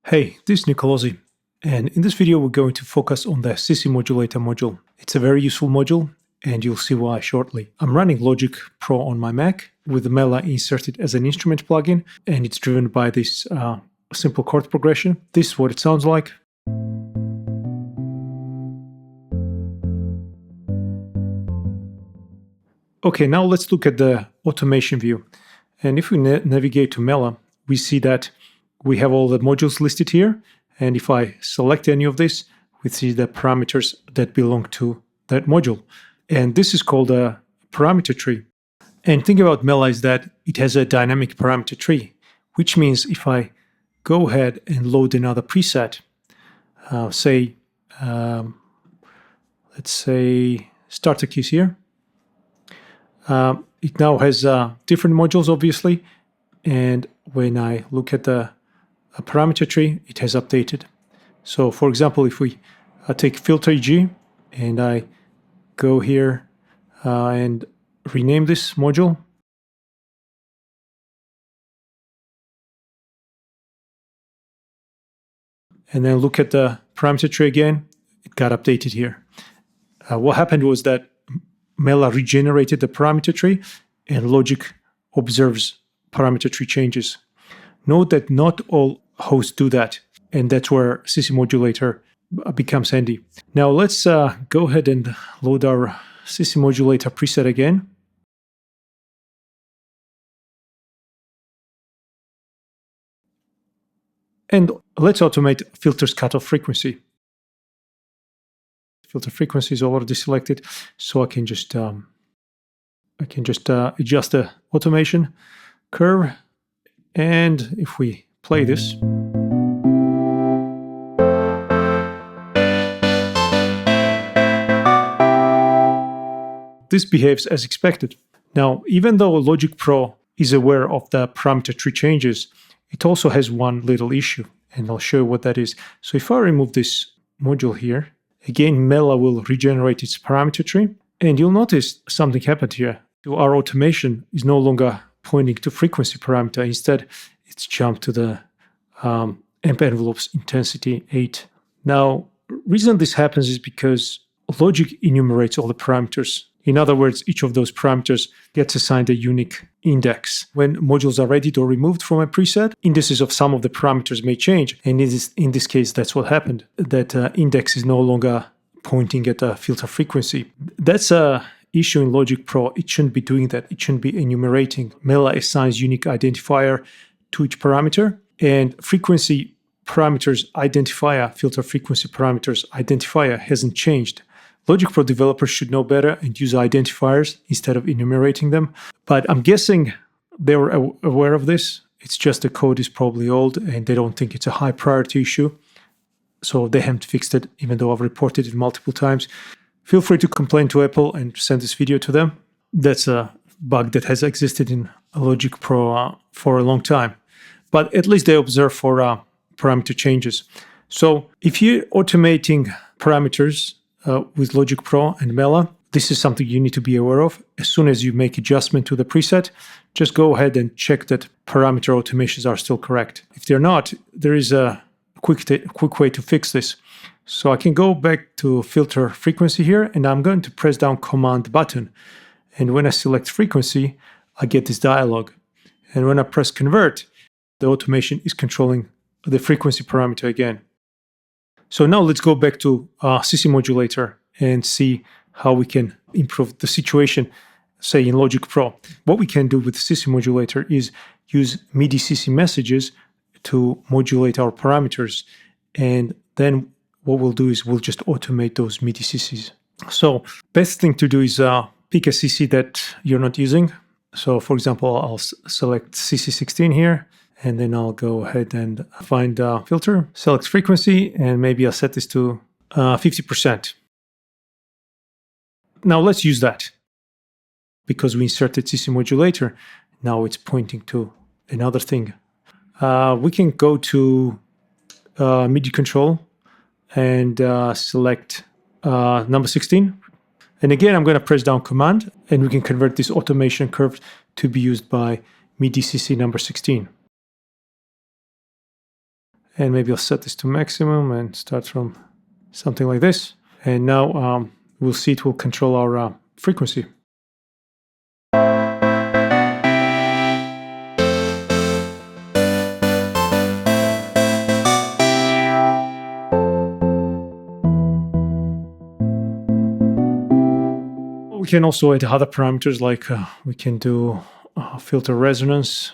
Hey, this is Nicolosi, and in this video we're going to focus on the CC Modulator module. It's a very useful module, and you'll see why shortly. I'm running Logic Pro on my Mac with the Mela inserted as an instrument plugin, and it's driven by this simple chord progression. This is what it sounds like. Okay, now let's look at the automation view. And if we navigate to Mela, we see that we have all the modules listed here. And if I select any of this, we see the parameters that belong to that module. And this is called a parameter tree. And thing about Mela is that it has a dynamic parameter tree, which means if I go ahead and load another preset, let's say starter keys here, it now has different modules, obviously. And when I look at the parameter tree, it has updated. So for example, if we take filter EG and I go here and rename this module, and then look at the parameter tree again, it got updated here. What happened was that Mela regenerated the parameter tree and Logic observes parameter tree changes. Note that not all hosts do that, and that's where CC Modulator becomes handy. Now let's go ahead and load our CC Modulator preset again. And let's automate filters cutoff frequency. Filter frequency is already selected, so I can just adjust the automation curve. And if we play this, this behaves as expected. Now, even though Logic Pro is aware of the parameter tree changes, it also has one little issue, and I'll show you what that is. So if I remove this module here, again, Mela will regenerate its parameter tree, and you'll notice something happened here. Our automation is no longer pointing to frequency parameter. Instead, it's jumped to the amp envelopes intensity 8. Now, reason this happens is because Logic enumerates all the parameters. In other words, each of those parameters gets assigned a unique index. When modules are added or removed from a preset, indices of some of the parameters may change. And in this case, that's what happened. That index is no longer pointing at a filter frequency. That's a issue in Logic Pro. It shouldn't be doing that. It shouldn't be enumerating. Mela assigns unique identifier to each parameter, and frequency parameters identifier, filter frequency parameters identifier hasn't changed. Logic Pro developers should know better and use identifiers instead of enumerating them. But I'm guessing they were aware of this. It's just the code is probably old and they don't think it's a high priority issue. So they haven't fixed it, even though I've reported it multiple times. Feel free to complain to Apple and send this video to them. That's a bug that has existed in Logic Pro for a long time. But at least they observe for parameter changes. So if you're automating parameters with Logic Pro and Mela, this is something you need to be aware of. As soon as you make adjustment to the preset, just go ahead and check that parameter automations are still correct. If they're not, there is a quick way to fix this. So I can go back to filter frequency here, and I'm going to press down Command button. And when I select frequency, I get this dialog. And when I press convert, the automation is controlling the frequency parameter again. So now let's go back to CC Modulator and see how we can improve the situation, say in Logic Pro. What we can do with CC Modulator is use MIDI CC messages to modulate our parameters. And then what we'll do is we'll just automate those MIDI CCs. So best thing to do is pick a CC that you're not using. So for example, I'll select CC16 here, and then I'll go ahead and find filter, select frequency, and maybe I'll set this to 50%. Now let's use that. Because we inserted CC Modulator, now it's pointing to another thing. We can go to MIDI control and select number 16. And again, I'm going to press down Command, and we can convert this automation curve to be used by MIDI CC number 16. And maybe I'll set this to maximum and start from something like this. And now we'll see it will control our frequency. We can also add other parameters, like we can do filter resonance.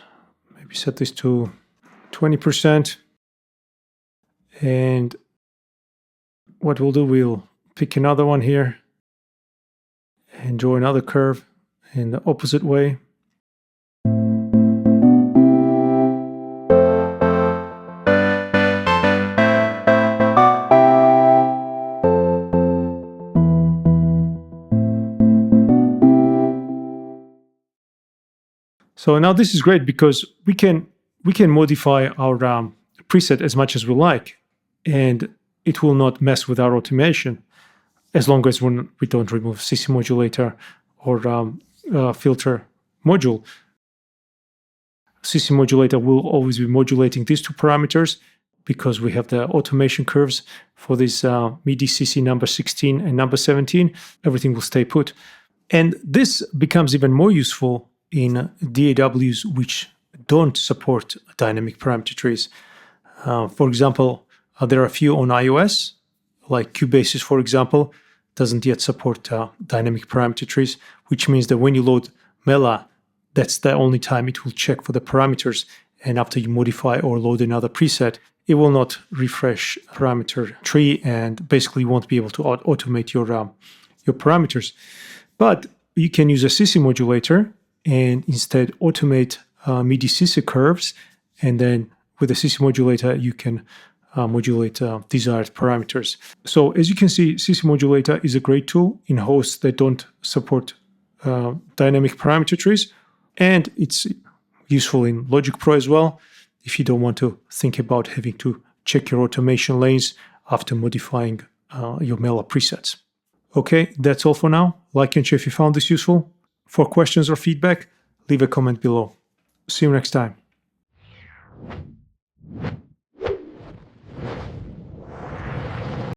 Maybe set this to 20%. And what we'll do, we'll pick another one here and draw another curve in the opposite way. So now this is great because we can modify our preset as much as we like, and it will not mess with our automation as long as we don't remove CC Modulator or filter module. CC Modulator will always be modulating these two parameters because we have the automation curves for this MIDI CC number 16 and number 17. Everything will stay put. And this becomes even more useful in DAWs which don't support dynamic parameter trees. For example, there are a few on iOS, like Cubasis, for example, doesn't yet support dynamic parameter trees, which means that when you load Mela, that's the only time it will check for the parameters. And after you modify or load another preset, it will not refresh parameter tree and basically won't be able to automate your parameters. But you can use a CC modulator and instead automate MIDI CC curves, and then with the CC modulator you can modulate desired parameters. So as you can see, CC Modulator is a great tool in hosts that don't support dynamic parameter trees, and it's useful in Logic Pro as well if you don't want to think about having to check your automation lanes after modifying your Mela presets. Okay, that's all for now. Like and share if you found this useful. For questions or feedback, leave a comment below. See you next time.